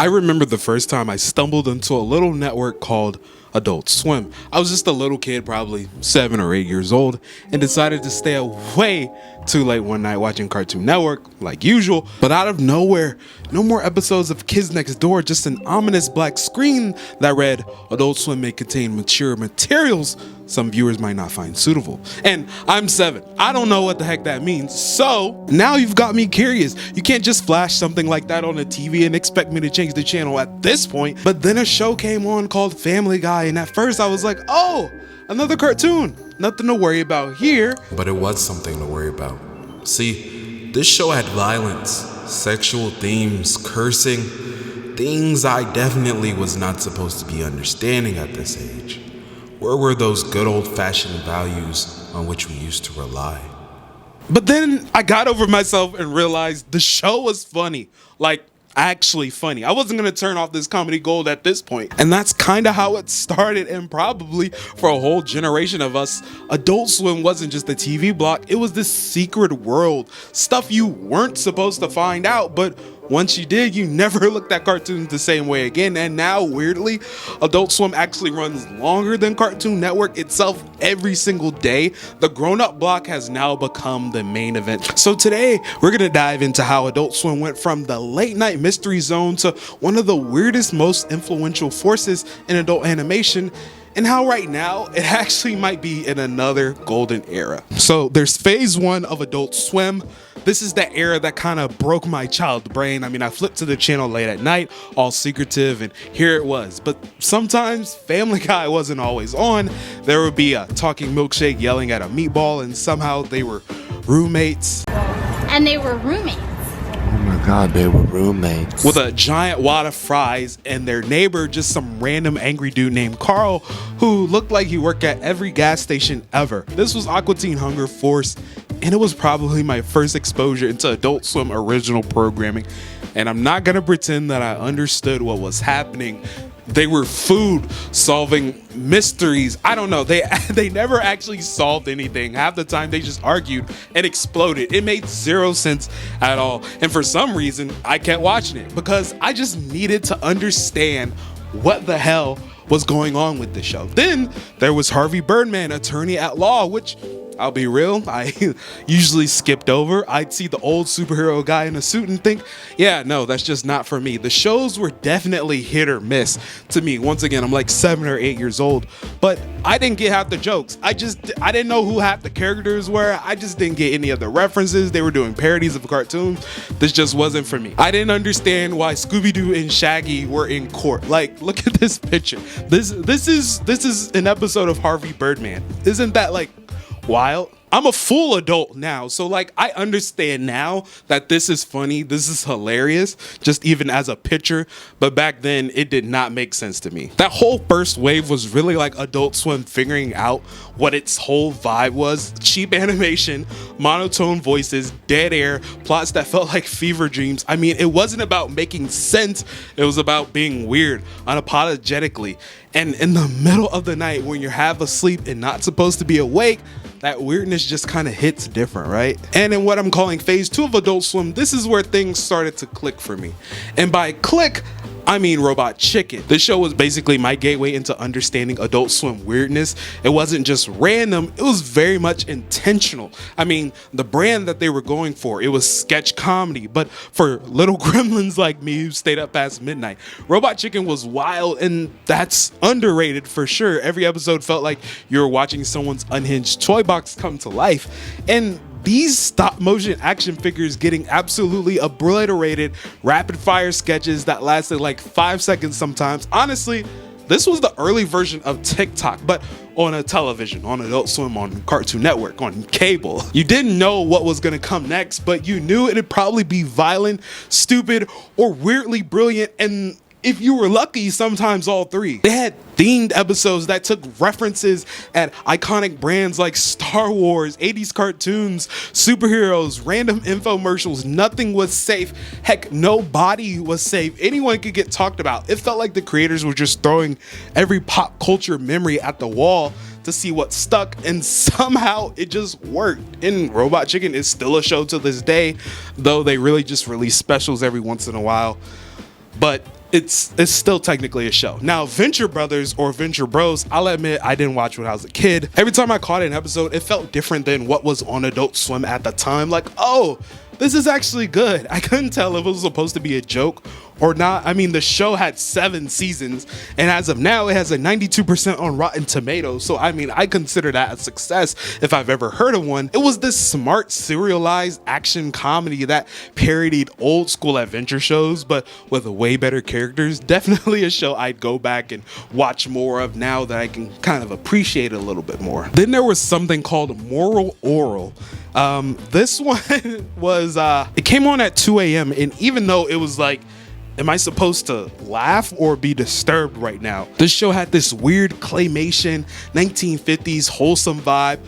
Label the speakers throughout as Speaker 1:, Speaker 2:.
Speaker 1: I remember the first time I stumbled into a little network called Adult Swim. I was just a little kid, probably 7 or 8 years old, and decided to stay up way too late one night watching Cartoon Network, like usual. But out of nowhere, no more episodes of Kids Next Door, just an ominous black screen that read, Adult Swim may contain mature materials some viewers might not find suitable. And I'm 7. I don't know what the heck that means. So now you've got me curious. You can't just flash something like that on the TV and expect me to change the channel at this point. But then a show came on called Family Guy, and at first I was like, oh, another cartoon. Nothing to worry about here.
Speaker 2: But it was something to worry about. See, this show had violence, sexual themes, cursing, things I definitely was not supposed to be understanding at this age. Where were those good old-fashioned values on which we used to rely?
Speaker 1: But then I got over myself and realized the show was funny. Like, actually funny. I wasn't gonna turn off this comedy gold at this point. And that's kind of how it started, and probably for a whole generation of us, Adult Swim wasn't just a TV block, it was this secret world. Stuff you weren't supposed to find out, but once you did, you never looked at cartoons the same way again. And now, weirdly, Adult Swim actually runs longer than Cartoon Network itself every single day. The grown-up block has now become the main event. So today, we're gonna dive into how Adult Swim went from the late night mystery zone to one of the weirdest, most influential forces in adult animation, and how right now it actually might be in another golden era. So there's phase 1 of Adult Swim. This is the era that kind of broke my child brain. I mean, I flipped to the channel late at night, all secretive, and here it was. But sometimes Family Guy wasn't always on. There would be a talking milkshake yelling at a meatball, and somehow they were roommates.
Speaker 3: And they were roommates.
Speaker 4: Oh my god, they were roommates.
Speaker 1: With a giant wad of fries, and their neighbor, just some random angry dude named Carl, who looked like he worked at every gas station ever. This was Aqua Teen Hunger Force, and it was probably my first exposure into Adult Swim original programming. And I'm not gonna pretend that I understood what was happening. They were food solving mysteries. I don't know. They never actually solved anything. Half the time they just argued and exploded. It made zero sense at all. And for some reason, I kept watching it because I just needed to understand what the hell was going on with the show. Then there was Harvey Birdman, attorney at law, which, I'll be real, I usually skipped over. I'd see the old superhero guy in a suit and think, yeah, no, that's just not for me. The shows were definitely hit or miss to me. Once again, I'm like 7 or 8 years old, but I didn't get half the jokes. I didn't know who half the characters were. I just didn't get any of the references. They were doing parodies of cartoons. This just wasn't for me. I didn't understand why Scooby-Doo and Shaggy were in court. Like, look at this picture. This is an episode of Harvey Birdman. Isn't that like wild? I'm a full adult now, so like I understand now that this is funny, this is hilarious, just even as a picture, but back then it did not make sense to me. That whole first wave was really like Adult Swim figuring out what its whole vibe was. Cheap animation, monotone voices, dead air, plots that felt like fever dreams. I mean, it wasn't about making sense, it was about being weird, unapologetically. And in the middle of the night when you're half asleep and not supposed to be awake, that weirdness just kind of hits different, right? And in what I'm calling phase 2 of Adult Swim, this is where things started to click for me. And by click, I mean Robot Chicken. This show was basically my gateway into understanding Adult Swim weirdness. It wasn't just random, it was very much intentional. I mean, the brand that they were going for, it was sketch comedy, but for little gremlins like me who stayed up past midnight, Robot Chicken was wild, and that's underrated for sure. Every episode felt like you were watching someone's unhinged toy box come to life. And these stop motion action figures getting absolutely obliterated, rapid fire sketches that lasted like 5 seconds sometimes. Honestly, this was the early version of TikTok, but on a television, on Adult Swim, on Cartoon Network, on cable. You didn't know what was gonna come next, but you knew it'd probably be violent, stupid, or weirdly brilliant, and if you were lucky, sometimes all three. They had themed episodes that took references at iconic brands like Star Wars, 80s cartoons, superheroes, random infomercials. Nothing was safe. Heck, no body was safe. Anyone could get talked about. It felt like the creators were just throwing every pop culture memory at the wall to see what stuck, and somehow it just worked. And Robot Chicken is still a show to this day, though they really just release specials every once in a while. But it's still technically a show. Now, Venture Brothers or Venture Bros, I'll admit I didn't watch when I was a kid. Every time I caught an episode, it felt different than what was on Adult Swim at the time. Like, oh, this is actually good. I couldn't tell if it was supposed to be a joke or not. I mean, the show had 7 seasons, and as of now, it has a 92% on Rotten Tomatoes. So, I mean, I consider that a success if I've ever heard of one. It was this smart, serialized action comedy that parodied old school adventure shows, but with way better characters. Definitely a show I'd go back and watch more of now that I can kind of appreciate it a little bit more. Then there was something called Moral Oral. This one was, it came on at 2 a.m. and even though it was like, am I supposed to laugh or be disturbed right now? This show had this weird claymation, 1950s wholesome vibe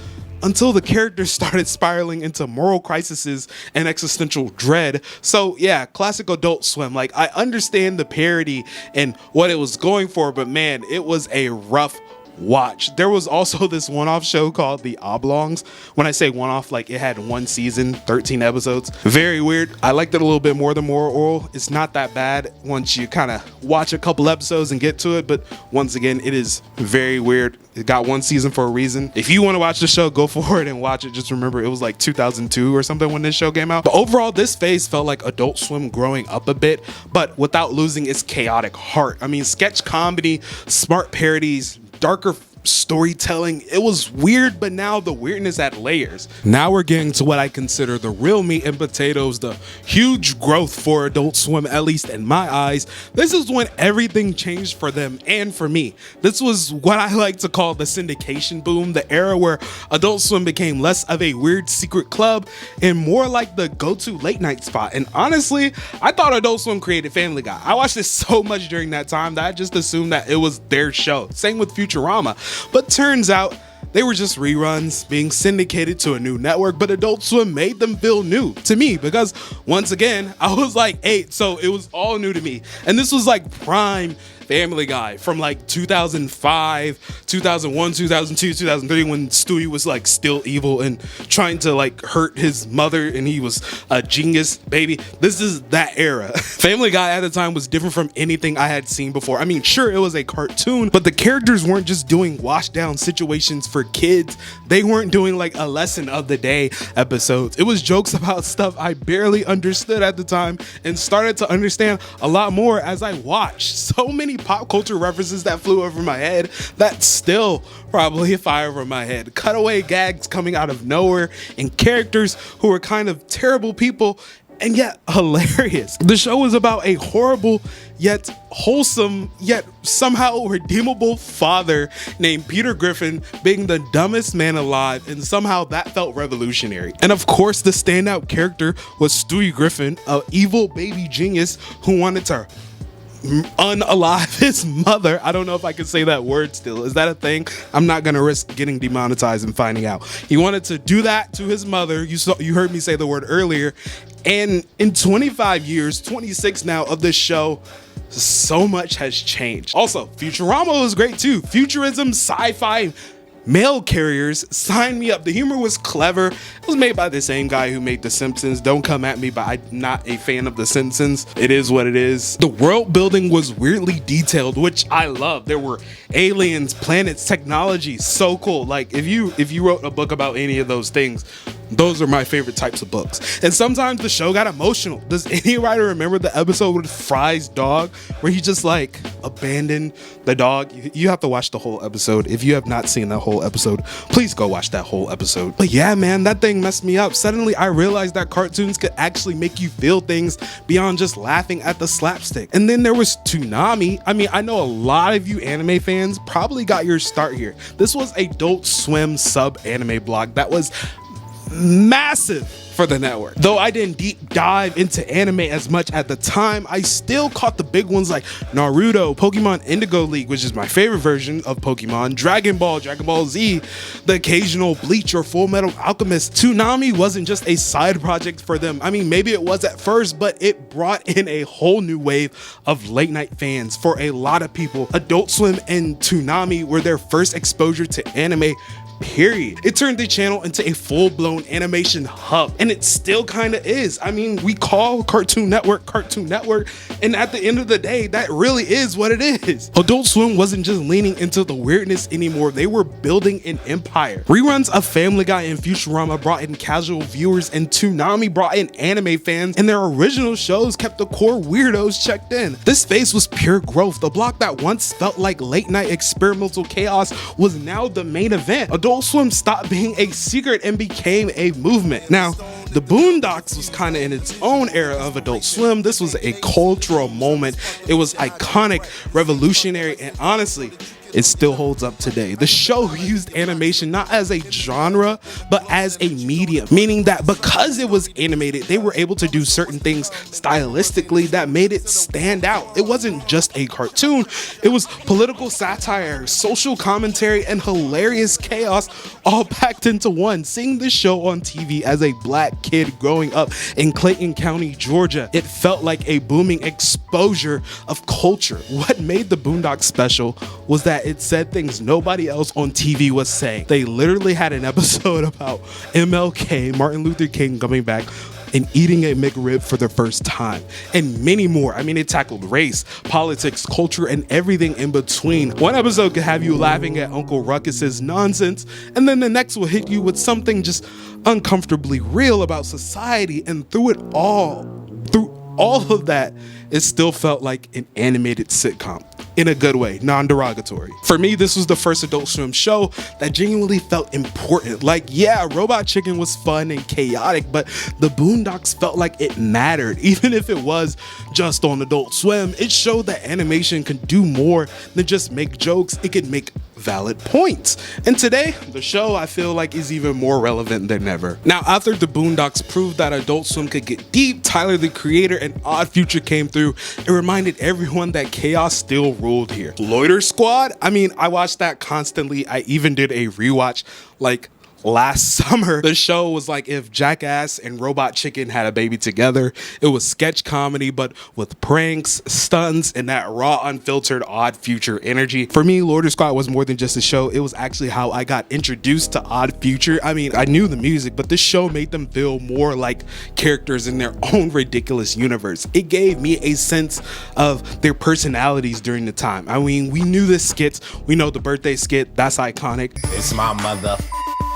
Speaker 1: until the characters started spiraling into moral crises and existential dread. So yeah, classic Adult Swim. Like, I understand the parody and what it was going for, but man, it was a rough watch. There was also this one-off show called The Oblongs. When I say one-off, like it had 1 season, 13 episodes. Very weird. I liked it a little bit more than Moral Oral. It's not that bad once you kind of watch a couple episodes and get to it, but once again, it is very weird. It got 1 season for a reason. If you want to watch the show, go for it and watch it. Just remember, it was like 2002 or something when this show came out. But overall, this phase felt like Adult Swim growing up a bit, but without losing its chaotic heart. I mean, sketch comedy, smart parodies, darker storytelling. It was weird, but now the weirdness had layers. Now we're getting to what I consider the real meat and potatoes, the huge growth for Adult Swim, at least in my eyes. This is when everything changed for them and for me. This was what I like to call the syndication boom, the era where Adult Swim became less of a weird secret club and more like the go-to late night spot. And honestly, I thought Adult Swim created Family Guy. I watched this so much during that time that I just assumed that it was their show. Same with Futurama. But turns out they were just reruns being syndicated to a new network, but Adult Swim made them feel new to me because once again, I was like 8, so it was all new to me. And this was like prime Family Guy from like 2005, 2001, 2002, 2003 when Stewie was like still evil and trying to like hurt his mother and he was a genius baby. This is that era. Family Guy at the time was different from anything I had seen before. I mean, sure, it was a cartoon, but the characters weren't just doing wash down situations for kids. They weren't doing like a lesson of the day episodes. It was jokes about stuff I barely understood at the time and started to understand a lot more as I watched. So many pop culture references that flew over my head that still probably fly over my head. Cutaway gags coming out of nowhere and characters who were kind of terrible people and yet hilarious. The show was about a horrible yet wholesome yet somehow redeemable father named Peter Griffin being the dumbest man alive, and somehow that felt revolutionary. And of course, the standout character was Stewie Griffin, an evil baby genius who wanted to unalive his mother. I don't know if I can say that word still. Is that a thing? I'm not gonna risk getting demonetized and finding out. He wanted to do that to his mother. You heard me say the word earlier. And in 25 years, 26 now of this show, so much has changed. Also, Futurama was great too. Futurism, sci-fi, mail carriers, sign me up. The humor was clever. It was made by the same guy who made The Simpsons. Don't come at me, but I'm not a fan of The Simpsons. It is what it is. The world building was weirdly detailed, which I love. There were aliens, planets, technology. So cool. Like if you wrote a book about any of those things, those are my favorite types of books. And sometimes the show got emotional. Does any writer remember the episode with Fry's dog where he just like abandoned the dog? You have to watch the whole episode. If you have not seen that whole episode, please go watch that whole episode. But yeah, man, that thing messed me up. Suddenly I realized that cartoons could actually make you feel things beyond just laughing at the slapstick. And then there was Toonami. I mean, I know a lot of you anime fans probably got your start here. This was Adult Swim sub anime blog that was massive for the network. Though I didn't deep dive into anime as much at the time, I still caught the big ones like Naruto, Pokemon Indigo League, which is my favorite version of Pokemon, Dragon Ball, Dragon Ball Z, the occasional Bleach or Full Metal Alchemist. Toonami wasn't just a side project for them. I mean, maybe it was at first, but it brought in a whole new wave of late night fans for a lot of people. Adult Swim and Toonami were their first exposure to anime period. It turned the channel into a full-blown animation hub, and it still kind of is. I mean, we call Cartoon Network, and at the end of the day, that really is what it is. Adult Swim wasn't just leaning into the weirdness anymore, they were building an empire. Reruns of Family Guy and Futurama brought in casual viewers, and Toonami brought in anime fans, and their original shows kept the core weirdos checked in. This phase was pure growth. The block that once felt like late night experimental chaos was now the main event. Adult Swim stopped being a secret and became a movement. Now, the Boondocks was kind of in its own era of Adult Swim. This was a cultural moment. It was iconic, revolutionary, and honestly, it still holds up today. The show used animation not as a genre, but as a medium, meaning that because it was animated, they were able to do certain things stylistically that made it stand out. It wasn't just a cartoon, it was political satire, social commentary, and hilarious chaos all packed into one. Seeing this show on TV as a black kid growing up in Clayton County, Georgia, it felt like a booming exposure of culture. What made the Boondocks special was that it said things nobody else on TV was saying. They literally had an episode about MLK, Martin Luther King, coming back and eating a McRib for the first time, and many more. I mean, it tackled race, politics, culture, and everything in between. One episode could have you laughing at Uncle Ruckus's nonsense, and then the next will hit you with something just uncomfortably real about society, and through all of that, it still felt like an animated sitcom. In a good way, non-derogatory. For me, this was the first Adult Swim show that genuinely felt important. Like, yeah, Robot Chicken was fun and chaotic, but the Boondocks felt like it mattered. Even if it was just on Adult Swim, it showed that animation could do more than just make jokes. It could make valid points. And today, the show, I feel like, is even more relevant than ever. Now, after the Boondocks proved that Adult Swim could get deep, Tyler the Creator and Odd Future came through and reminded everyone that chaos still ruled here. Loiter Squad? I mean, I watched that constantly. I even did a rewatch like last summer. The show was like if Jackass and Robot Chicken had a baby together. It was sketch comedy, but with pranks, stunts, and that raw, unfiltered Odd Future energy. For me, Loiter Squad was more than just a show. It was actually how I got introduced to Odd Future. I mean, I knew the music, but this show made them feel more like characters in their own ridiculous universe. It gave me a sense of their personalities during the time. I mean, we knew the skits. We know the birthday skit. That's iconic.
Speaker 5: It's my mother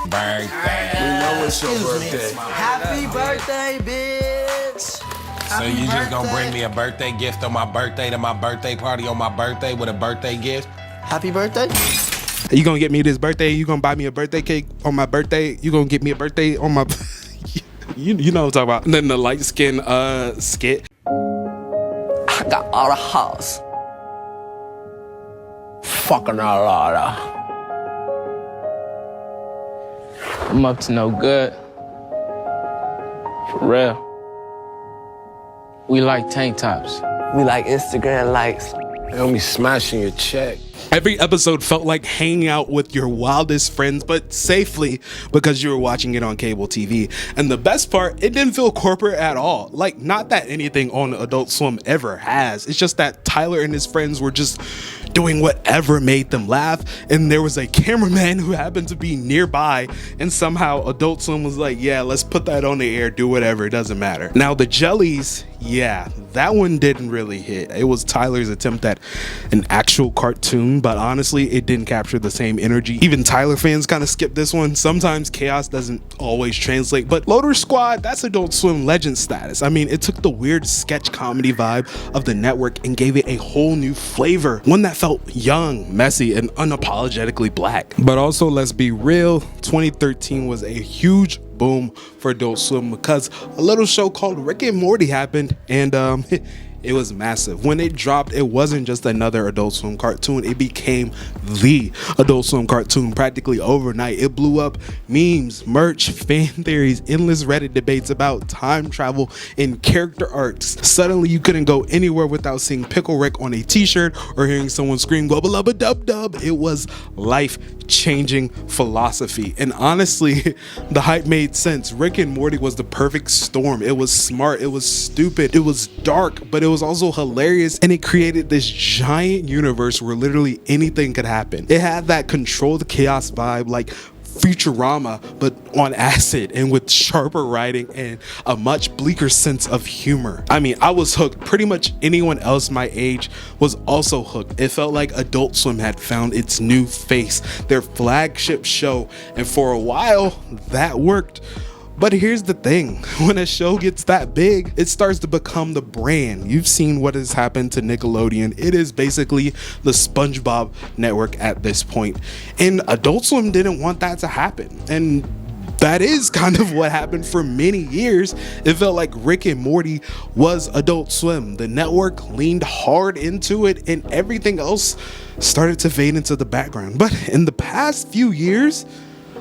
Speaker 5: birthday.
Speaker 6: We know it's your birthday.
Speaker 7: Happy birthday, bitch.
Speaker 5: So you just gonna bring me a birthday gift on my birthday to my birthday party on my birthday with a birthday gift?
Speaker 7: Happy birthday.
Speaker 1: You gonna get me this birthday? You gonna buy me a birthday cake on my birthday? You gonna get me a birthday on my... you know what I'm talking about. And then the light skin skit.
Speaker 7: I got all the house.
Speaker 6: Fucking a lot.
Speaker 8: I'm up to no good. For real. We like tank tops.
Speaker 7: We like Instagram likes.
Speaker 6: They'll be smashing your check.
Speaker 1: Every episode felt like hanging out with your wildest friends, but safely because you were watching it on cable TV. And the best part, it didn't feel corporate at all. Like, not that anything on Adult Swim ever has. It's just that Tyler and his friends were just doing whatever made them laugh, and there was a cameraman who happened to be nearby, and somehow Adult Swim was like, yeah, let's put that on the air, do whatever, it doesn't matter. Now the Jellies, yeah, that one didn't really hit. It was Tyler's attempt at an actual cartoon, but honestly, it didn't capture the same energy. Even Tyler fans kind of skipped this one. Sometimes chaos doesn't always translate, but Loiter Squad, that's Adult Swim legend status. I mean, it took the weird sketch comedy vibe of the network and gave it a whole new flavor, one that felt young, messy, and unapologetically black. But also, let's be real, 2013 was a huge boom for Adult Swim because a little show called Rick and Morty happened, and it was massive. When it dropped, it wasn't just another Adult Swim cartoon, it became the Adult Swim cartoon practically overnight. It blew up memes, merch, fan theories, endless Reddit debates about time travel, and character arcs. Suddenly you couldn't go anywhere without seeing Pickle Rick on a t-shirt or hearing someone scream "Gubba Lubba Dub Dub." It was life-changing philosophy, and honestly, the hype made sense. Rick and Morty was the perfect storm. It was smart, it was stupid, it was dark, but it was also hilarious, and it created this giant universe where literally anything could happen. It had that controlled chaos vibe, like Futurama, but on acid and with sharper writing and a much bleaker sense of humor. I mean, I was hooked. Pretty much anyone else my age was also hooked. It felt like Adult Swim had found its new face, their flagship show, and for a while that worked. But here's the thing, when a show gets that big, it starts to become the brand. You've seen what has happened to Nickelodeon. It is basically the SpongeBob network at this point. And Adult Swim didn't want that to happen. And that is kind of what happened for many years. It felt like Rick and Morty was Adult Swim. The network leaned hard into it and everything else started to fade into the background. But in the past few years,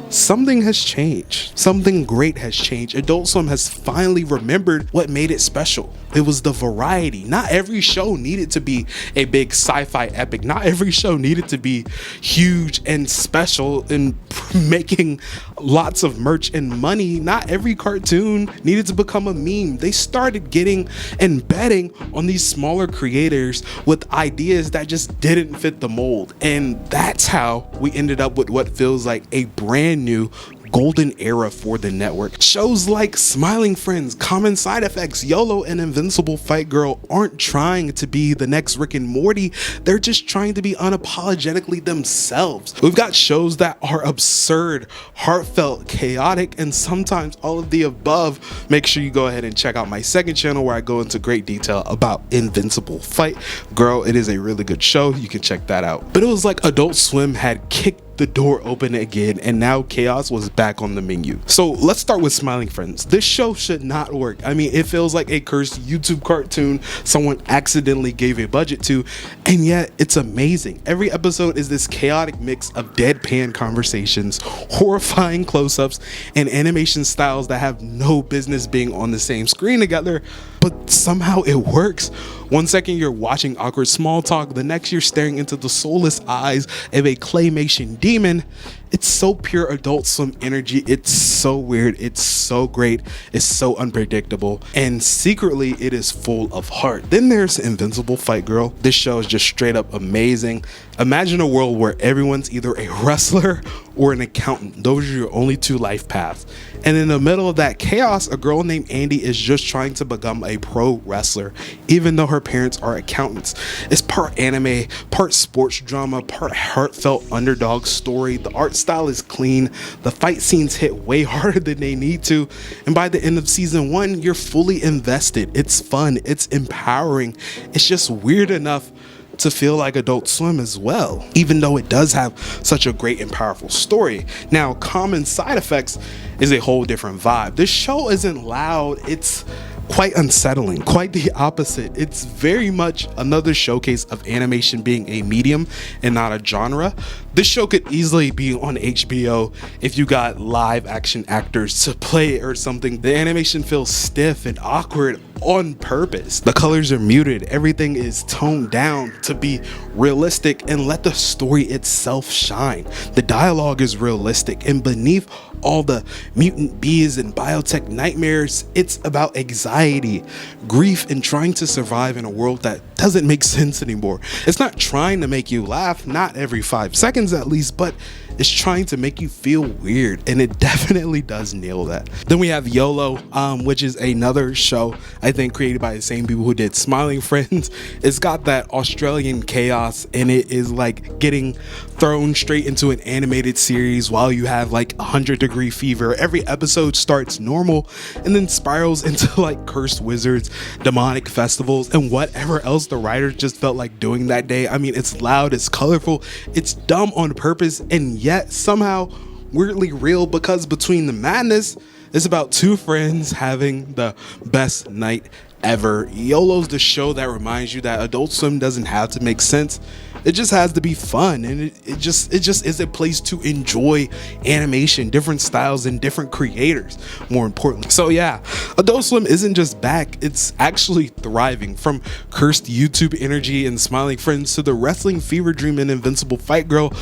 Speaker 1: something has changed. Something great has changed. Adult Swim has finally remembered what made it special. It was the variety. Not every show needed to be a big sci-fi epic. Not every show needed to be huge and special and making lots of merch and money. Not every cartoon needed to become a meme. They started getting and betting on these smaller creators with ideas that just didn't fit the mold. And that's how we ended up with what feels like a brand new golden era for the network. Shows like Smiling Friends, Common Side Effects, YOLO, and Invincible Fight Girl aren't trying to be the next Rick and Morty. They're just trying to be unapologetically themselves. We've got shows that are absurd, heartfelt, chaotic, and sometimes all of the above. Make sure you go ahead and check out my second channel where I go into great detail about Invincible Fight Girl. It is a really good show. You can check that out. But it was like Adult Swim had kicked the door open again, and now chaos was back on the menu. So let's start with Smiling Friends. This show should not work. I mean, it feels like a cursed YouTube cartoon someone accidentally gave a budget to, and yet it's amazing. Every episode is this chaotic mix of deadpan conversations, horrifying close-ups, and animation styles that have no business being on the same screen together, but somehow it works. One second you're watching awkward small talk, the next you're staring into the soulless eyes of a claymation demon. It's so pure Adult Swim energy. It's so weird. It's so great. It's so unpredictable. And secretly, it is full of heart. Then there's Invincible Fight Girl. This show is just straight up amazing. Imagine a world where everyone's either a wrestler or an accountant. Those are your only two life paths. And in the middle of that chaos, a girl named Andy is just trying to become a pro wrestler, even though her parents are accountants. It's part anime, part sports drama, part heartfelt underdog story. The art style is clean. The fight scenes hit way harder than they need to. And by the end of season 1, you're fully invested. It's fun. It's empowering. It's just weird enough to feel like Adult Swim as well, even though it does have such a great and powerful story. Now, Common Side Effects is a whole different vibe. This show isn't loud, it's quite unsettling, quite the opposite. It's very much another showcase of animation being a medium and not a genre. This show could easily be on HBO if you got live action actors to play it or something. The animation feels stiff and awkward on purpose. The colors are muted, everything is toned down to be realistic and let the story itself shine. The dialogue is realistic, and beneath all the mutant bees and biotech nightmares, it's about anxiety, grief, and trying to survive in a world that doesn't make sense anymore. It's not trying to make you laugh, not every 5 seconds at least, but it's trying to make you feel weird, and it definitely does nail that. Then we have YOLO, which is another show I think created by the same people who did Smiling Friends. It's got that Australian chaos, and it is like getting thrown straight into an animated series while you have like 100-degree fever. Every episode starts normal and then spirals into like cursed wizards, demonic festivals, and whatever else the writers just felt like doing that day. I mean, it's loud, it's colorful, it's dumb on purpose, and yet somehow weirdly real, because between the madness, it's about two friends having the best night ever. YOLO's the show that reminds you that Adult Swim doesn't have to make sense. It just has to be fun, and it just is a place to enjoy animation, different styles, and different creators, more importantly. So yeah, Adult Swim isn't just back, it's actually thriving. From cursed YouTube energy and Smiling Friends to the wrestling fever dream in Invincible Fight Girl,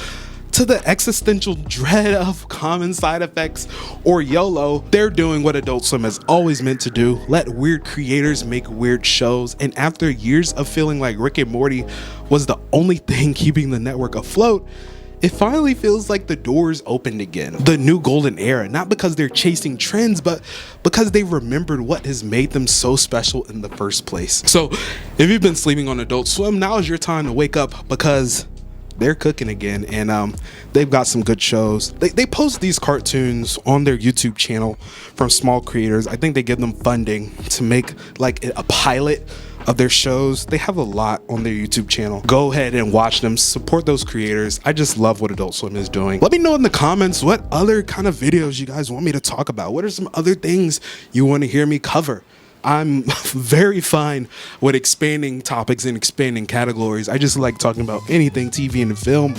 Speaker 1: to the existential dread of Common Side Effects or YOLO, they're doing what Adult Swim has always meant to do: let weird creators make weird shows. And after years of feeling like Rick and Morty was the only thing keeping the network afloat, it finally feels like the doors opened again. The new golden era, not because they're chasing trends, but because they remembered what has made them so special in the first place. So if you've been sleeping on Adult Swim, now is your time to wake up, because they're cooking again, and they've got some good shows. They post these cartoons on their YouTube channel from small creators. I think they give them funding to make like a pilot of their shows. They have a lot on their YouTube channel. Go ahead and watch them, support those creators. I just love what Adult Swim is doing. Let me know in the comments what other kind of videos you guys want me to talk about. What are some other things you want to hear me cover? I'm very fine with expanding topics and expanding categories. I just like talking about anything TV and film,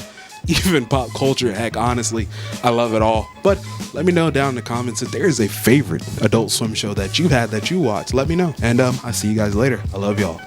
Speaker 1: even pop culture. Heck, honestly, I love it all. But let me know down in the comments if there is a favorite Adult Swim show that you had that you watched. Let me know. And I'll see you guys later. I love y'all.